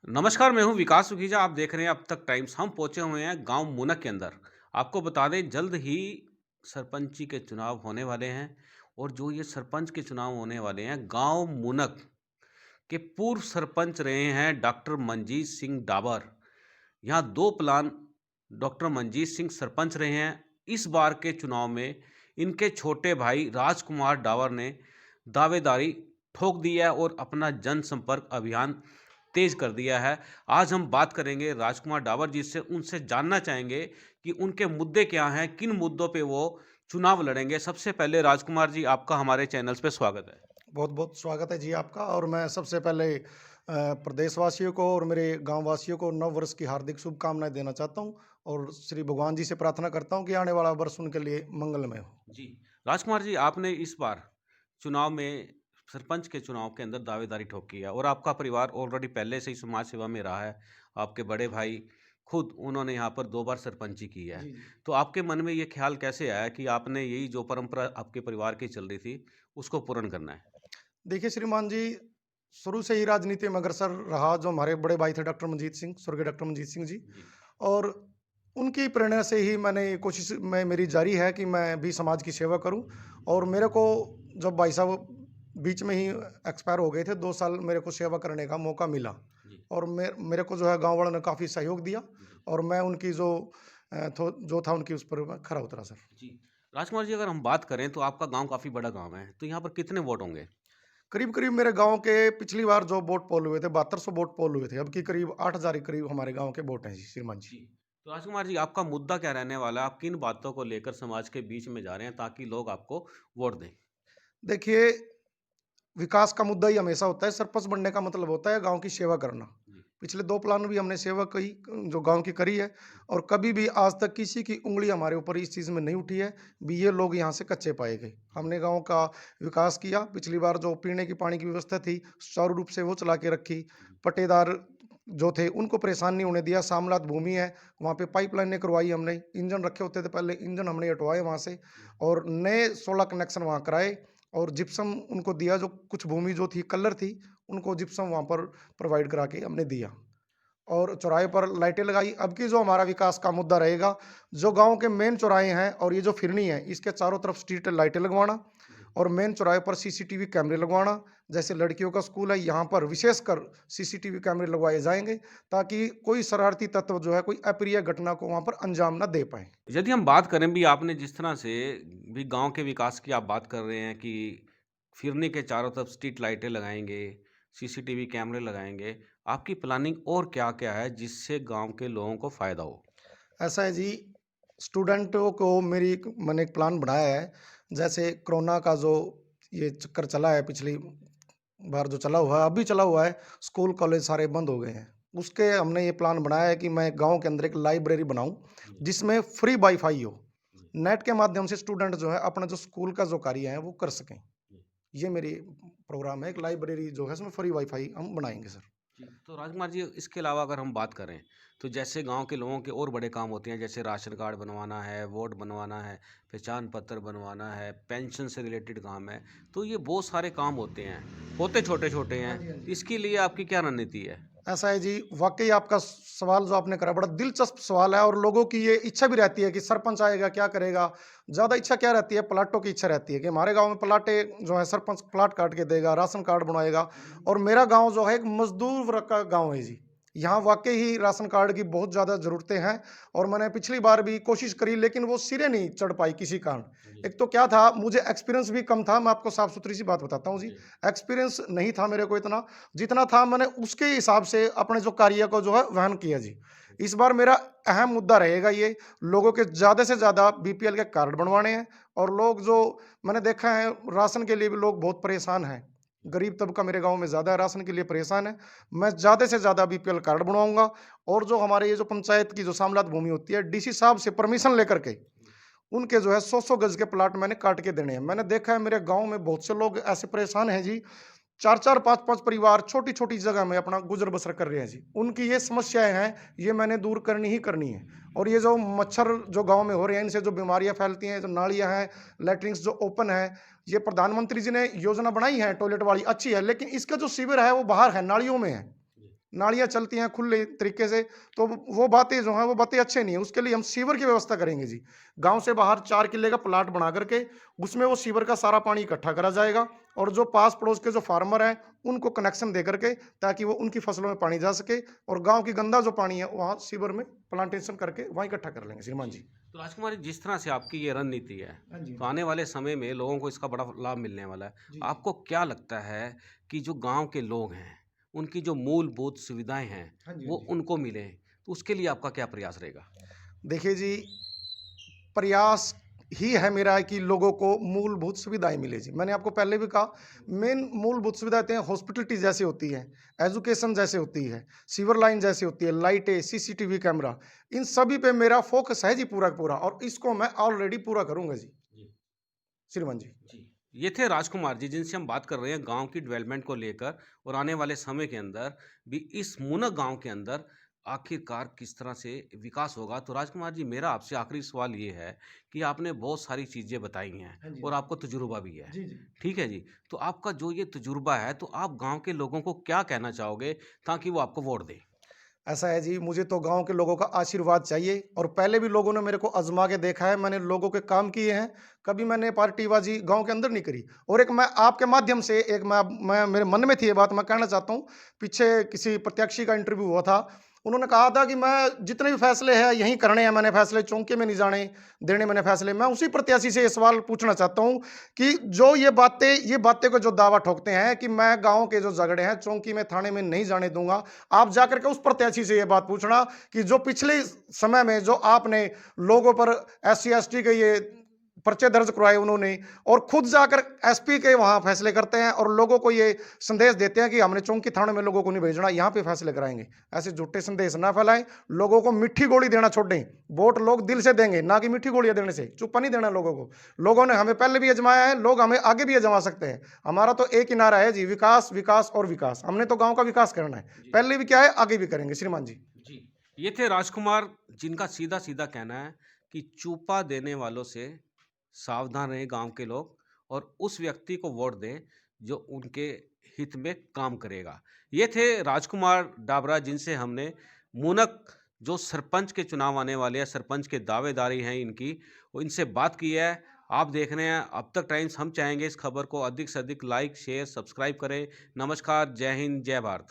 नमस्कार, मैं हूँ विकास सुखीजा। आप देख रहे हैं अब तक टाइम्स। हम पहुँचे हुए हैं गाँव मूनक के अंदर। आपको बता दें जल्द ही सरपंची के चुनाव होने वाले हैं और जो ये सरपंच के चुनाव होने वाले हैं, गाँव मूनक के पूर्व सरपंच रहे हैं डॉक्टर मनजीत सिंह डाबर। यहाँ 2 प्लान डॉक्टर मनजीत सिंह सरपंच रहे हैं। इस बार के चुनाव में इनके छोटे भाई राजकुमार डावर ने दावेदारी ठोक दी है और अपना जनसंपर्क अभियान तेज कर दिया है। आज हम बात करेंगे राजकुमार डावर जी से, उनसे जानना चाहेंगे कि उनके मुद्दे क्या हैं, किन मुद्दों पे वो चुनाव लड़ेंगे। सबसे पहले राजकुमार जी, आपका हमारे चैनल्स पे स्वागत है। बहुत-बहुत स्वागत है जी आपका। और मैं सबसे पहले प्रदेशवासियों को और मेरे गाँव वासियों को नव वर्ष की हार्दिक शुभकामनाएँ देना चाहता हूँ और श्री भगवान जी से प्रार्थना करता हूँ कि आने वाला वर्ष उनके लिए मंगलमय हो। जी। राजकुमार जी, आपने इस बार चुनाव में सरपंच के चुनाव के अंदर दावेदारी ठोकी है और आपका परिवार ऑलरेडी पहले से ही समाज सेवा में रहा है। आपके बड़े भाई खुद उन्होंने यहाँ पर 2 बार सरपंची की है। जी, जी। तो आपके मन में ये ख़्याल कैसे आया कि आपने यही जो परंपरा आपके परिवार की चल रही थी, उसको पूर्ण करना है? देखिए श्रीमान जी, शुरू से ही राजनीति में अग्रसर रहा जो हमारे बड़े भाई थे डॉक्टर मनजीत सिंह, स्वर्गीय डॉक्टर मनजीत सिंह जी। जी। और उनकी प्रेरणा से ही मैंने ये कोशिश में मेरी जारी है कि मैं भी समाज की सेवा करूँ। और मेरे को जब भाई साहब बीच में ही एक्सपायर हो गए थे, 2 साल मेरे को सेवा करने का मौका मिला। जी, और मेरे को जो है गाँव वालों ने काफ़ी सहयोग दिया जी, और मैं उनकी जो था उनकी उस पर मैं खरा उतरा सर। जी। राजकुमार जी, अगर हम बात करें तो आपका गाँव काफ़ी बड़ा गाँव है, तो यहाँ पर कितने वोट होंगे? करीब-करीब मेरे गाँव के पिछली बार जो वोट पोल हुए थे 7200 वोट पोल हुए थे। अब की करीब 8000 के करीब हमारे गाँव के वोट हैं जी, श्रीमान जी। जी। तो राजकुमार जी, आपका मुद्दा क्या रहने वाला है? आप किन बातों को लेकर समाज के बीच में जा रहे हैं ताकि लोग आपको वोट दें? देखिए, विकास का मुद्दा ही हमेशा होता है, सरपंच बनने का मतलब होता है गाँव की सेवा करना। जी, पिछले 2 प्लान भी हमने सेवा कई जो गाँव की करी है। और कभी भी आज तक किसी की उँगली हमारे ऊपर इस चीज़ में नहीं उठी है, भी ये लोग यहाँ से कच्चे पाए गए। जी, हमने गाँव का विकास किया, पिछली बार जो पीने की पानी की व्यवस्था थी, सुचारू रूप से वो चला के रखी। जी, पट्टेदार जो थे उनको परेशान नहीं होने दिया, सामलात भूमि है, वहाँ पे पाइपलाइनें करवाई हमने, इंजन रखे होते थे पहले, इंजन हमने हटवाए वहाँ से जी, और नए 16 कनेक्शन वहाँ कराए। और जिप्सम उनको दिया, जो कुछ भूमि जो थी कलर थी, उनको जिप्सम वहाँ पर प्रोवाइड करा के हमने दिया। और चौराहे पर लाइटें लगाई। अब की जो हमारा विकास का मुद्दा रहेगा, जो गाँव के मेन चौराहे हैं और ये जो फिरनी है, इसके चारों तरफ स्ट्रीट लाइटें लगवाना जी, और मेन चौराहे पर सीसीटीवी कैमरे लगवाना। जैसे लड़कियों का स्कूल है, यहाँ पर विशेषकर सीसीटीवी कैमरे लगवाए जाएँगे, ताकि कोई शरारती तत्व जो है, कोई अप्रिय घटना को वहाँ पर अंजाम ना दे पाएँ। यदि हम बात करें भी आपने जिस तरह से भी गाँव के विकास की आप बात कर रहे हैं कि फिरनी के चारों तरफ स्ट्रीट लाइटें लगाएँगे, सीसीटीवी कैमरे लगाएँगे, आपकी प्लानिंग और क्या-क्या है जिससे गाँव के लोगों को फ़ायदा हो? ऐसा है जी, स्टूडेंटों को मैंने एक प्लान बनाया है। जैसे कोरोना का जो ये चक्कर चला है, पिछली बार जो चला हुआ है, अभी चला हुआ है, स्कूल कॉलेज सारे बंद हो गए हैं। उसके हमने ये प्लान बनाया है कि मैं गाँव के अंदर एक लाइब्रेरी बनाऊँ, जी, जिसमें फ्री वाईफ़ाई हो। जी, नेट के माध्यम से स्टूडेंट जो है अपना जो स्कूल का जो कार्य है वो कर सकें। जी। ये मेरी प्रोग्राम है, एक लाइब्रेरी जो है उसमें फ्री वाईफ़ाई हम बनाएँगे सर। जी, तो राजकुमार जी, इसके अलावा अगर हम बात करें, तो जैसे गाँव के लोगों के और बड़े काम होते हैं, जैसे राशन कार्ड बनवाना है, वोट बनवाना है, पहचान पत्र बनवाना है, पेंशन से रिलेटेड काम है, तो ये बहुत सारे काम होते हैं, होते छोटे-छोटे हाँ हैं। जी, हाँ जी। इसके लिए आपकी क्या रणनीति है? ऐसा है जी, वाक़ई आपका सवाल जो आपने करा बड़ा दिलचस्प सवाल है। और लोगों की ये इच्छा भी रहती है कि सरपंच आएगा क्या करेगा? ज़्यादा इच्छा क्या रहती है? प्लाटों की इच्छा रहती है कि हमारे गाँव में प्लाटें जो है सरपंच प्लाट काट के देगा, राशन कार्ड बनवाएगा। और मेरा गाँव जो है एक मज़दूर वर्ग का गाँव है जी। यहाँ वाक़ई ही राशन कार्ड की बहुत ज़्यादा ज़रूरतें हैं। और मैंने पिछली बार भी कोशिश करी, लेकिन वो सिरे नहीं चढ़ पाई किसी कारण। जी, एक तो क्या था, मुझे एक्सपीरियंस भी कम था, मैं आपको साफ-सुथरी सी बात बताता हूँ जी। जी, एक्सपीरियंस नहीं था मेरे को इतना, जितना था मैंने उसके हिसाब से अपने जो कार्य को जो है वहन किया जी। इस बार मेरा अहम मुद्दा रहेगा ये, लोगों के ज़्यादा से ज़्यादा बीपीएल के कार्ड बनवाने हैं। और लोग जो मैंने देखा है, राशन के लिए भी लोग बहुत परेशान हैं। गरीब तबका मेरे गाँव में ज़्यादा है, राशन के लिए परेशान है। मैं ज़्यादा से ज़्यादा बीपीएल कार्ड बनवाऊँगा। और जो हमारे ये जो पंचायत की जो सामलात भूमि होती है, डीसी साहब से परमिशन लेकर के उनके जो है 100-100 गज़ के प्लाट मैंने काट के देने हैं। मैंने देखा है मेरे गाँव में बहुत से लोग ऐसे परेशान हैं जी, 4-4 5-5 परिवार छोटी-छोटी जगह में अपना गुज़र-बसर कर रहे हैं जी। उनकी ये समस्याएँ हैं, ये मैंने दूर करनी ही करनी है। और ये जो मच्छर जो गाँव में हो रहे हैं, इनसे जो बीमारियाँ फैलती हैं, जो नालियाँ हैं, लैट्रिन्स जो ओपन है, ये प्रधानमंत्री जी ने योजना बनाई है टॉयलेट वाली, अच्छी है, लेकिन इसका जो शिविर है वो बाहर है, नालियों में है। जी। नालियाँ चलती हैं खुले तरीके से, तो वो बातें जो हैं, वो बातें अच्छे नहीं हैं। उसके लिए हम सीवर की व्यवस्था करेंगे जी। गाँव से बाहर 4 किले का प्लाट बना कर के, उसमें वो सीवर का सारा पानी इकट्ठा करा जाएगा और जो पास-पड़ोस के जो फार्मर हैं, उनको कनेक्शन दे कर के, ताकि वो उनकी फसलों में पानी जा सके और गाँव की गंदा जो पानी है, वहाँ सीवर में प्लांटेशन करके वहाँ इकट्ठा कर लेंगे श्रीमान जी। जी। तो राजकुमार जी, जिस तरह से आपकी ये रणनीति है, हाँ जी, हाँ तो जी। आने वाले समय में लोगों को इसका बड़ा लाभ मिलने वाला है। जी, जी। आपको क्या लगता है कि जो गाँव के लोग हैं, उनकी जो मूलभूत सुविधाएँ हैं, हाँ जी, हाँ वो जी। उनको मिलें, तो उसके लिए आपका क्या प्रयास रहेगा? देखिए जी, प्रयास ही है मेरा कि लोगों को मूलभूत सुविधाएँ मिले जी। मैंने आपको पहले भी कहा, मेन मूलभूत सुविधाएँ तो हॉस्पिटैलिटी जैसे होती है, एजुकेशन जैसे होती है, सीवर लाइन जैसी होती है, लाइटें, सीसीटीवी कैमरा, इन सभी पे मेरा फ़ोकस है जी पूरा का पूरा, और इसको मैं ऑलरेडी पूरा करूँगा जी, जी। श्रीमान जी। जी। ये थे राजकुमार जी, जिनसे हम बात कर रहे हैं गाँव की डेवलपमेंट को लेकर और आने वाले समय के अंदर भी इस मूनक गाँव के अंदर आखिरकार किस तरह से विकास होगा। तो राजकुमार जी, मेरा आपसे आखिरी सवाल ये है कि आपने बहुत सारी चीज़ें बताई हैं हाँ जी, हाँ और जी। आपको तजुर्बा भी है। जी, जी। ठीक है जी? तो आपका जो ये तजुर्बा है, तो आप गाँव के लोगों को क्या कहना चाहोगे ताकि वो आपको वोट दें? ऐसा है जी, मुझे तो गाँव के लोगों का आशीर्वाद चाहिए, और पहले भी लोगों ने मेरे को आज़मा के देखा है, मैंने लोगों के काम किए हैं, कभी मैंने पार्टीबाज़ी गाँव के अंदर नहीं करी। और एक मैं आपके माध्यम से, एक मैं मेरे मन में थी ये बात, मैं कहना चाहता हूँ, पीछे किसी प्रत्याशी का इंटरव्यू हुआ था, उन्होंने कहा था कि मैं जितने भी फैसले हैं यहीं करने हैं, मैंने फैसले चौंके में नहीं जाने देने, मैंने फैसले। मैं उसी प्रत्याशी से ये सवाल पूछना चाहता हूँ कि जो ये बातें को जो दावा ठोकते हैं कि मैं गाँव के जो झगड़े हैं चौकी में, थाने में नहीं जाने दूँगा, आप जाकर के उस प्रत्याशी से ये बात पूछना कि जो पिछले समय में जो आपने लोगों पर एससी एसटी के ये पर्चे दर्ज करवाए उन्होंने, और खुद जाकर एसपी के वहां फैसले करते हैं और लोगों को ये संदेश देते हैं कि हमने चौकी थानों में लोगों को नहीं भेजना, यहाँ पे फैसले कराएंगे। ऐसे झूठे संदेश ना फैलाएं, लोगों को मिट्टी गोली देना छोड़ें। वोट लोग दिल से देंगे, ना कि मिट्टी गोलियां देने से। चुप्पा नहीं देना लोगों को। लोगों ने हमें पहले भी आजमाया है, लोग हमें आगे भी आजमा सकते हैं। हमारा तो एक ही नारा है जी, विकास विकास और विकास। हमने तो गांव का विकास करना है, जी। पहले भी क्या है, आगे भी करेंगे श्रीमान जी। जी। ये थे राजकुमार, जिनका सीधा-सीधा कहना है कि चूपा देने वालों से सावधान रहें गाँव के लोग और उस व्यक्ति को वोट दें जो उनके हित में काम करेगा। ये थे राजकुमार डाबरा, जिनसे हमने मूनक जो सरपंच के चुनाव आने वाले हैं, सरपंच के दावेदारी हैं इनकी, वो इनसे बात की है। आप देख रहे हैं अब तक टाइम्स। हम चाहेंगे इस खबर को अधिक से अधिक लाइक, शेयर, सब्सक्राइब करें। नमस्कार, जय हिंद, जय भारत।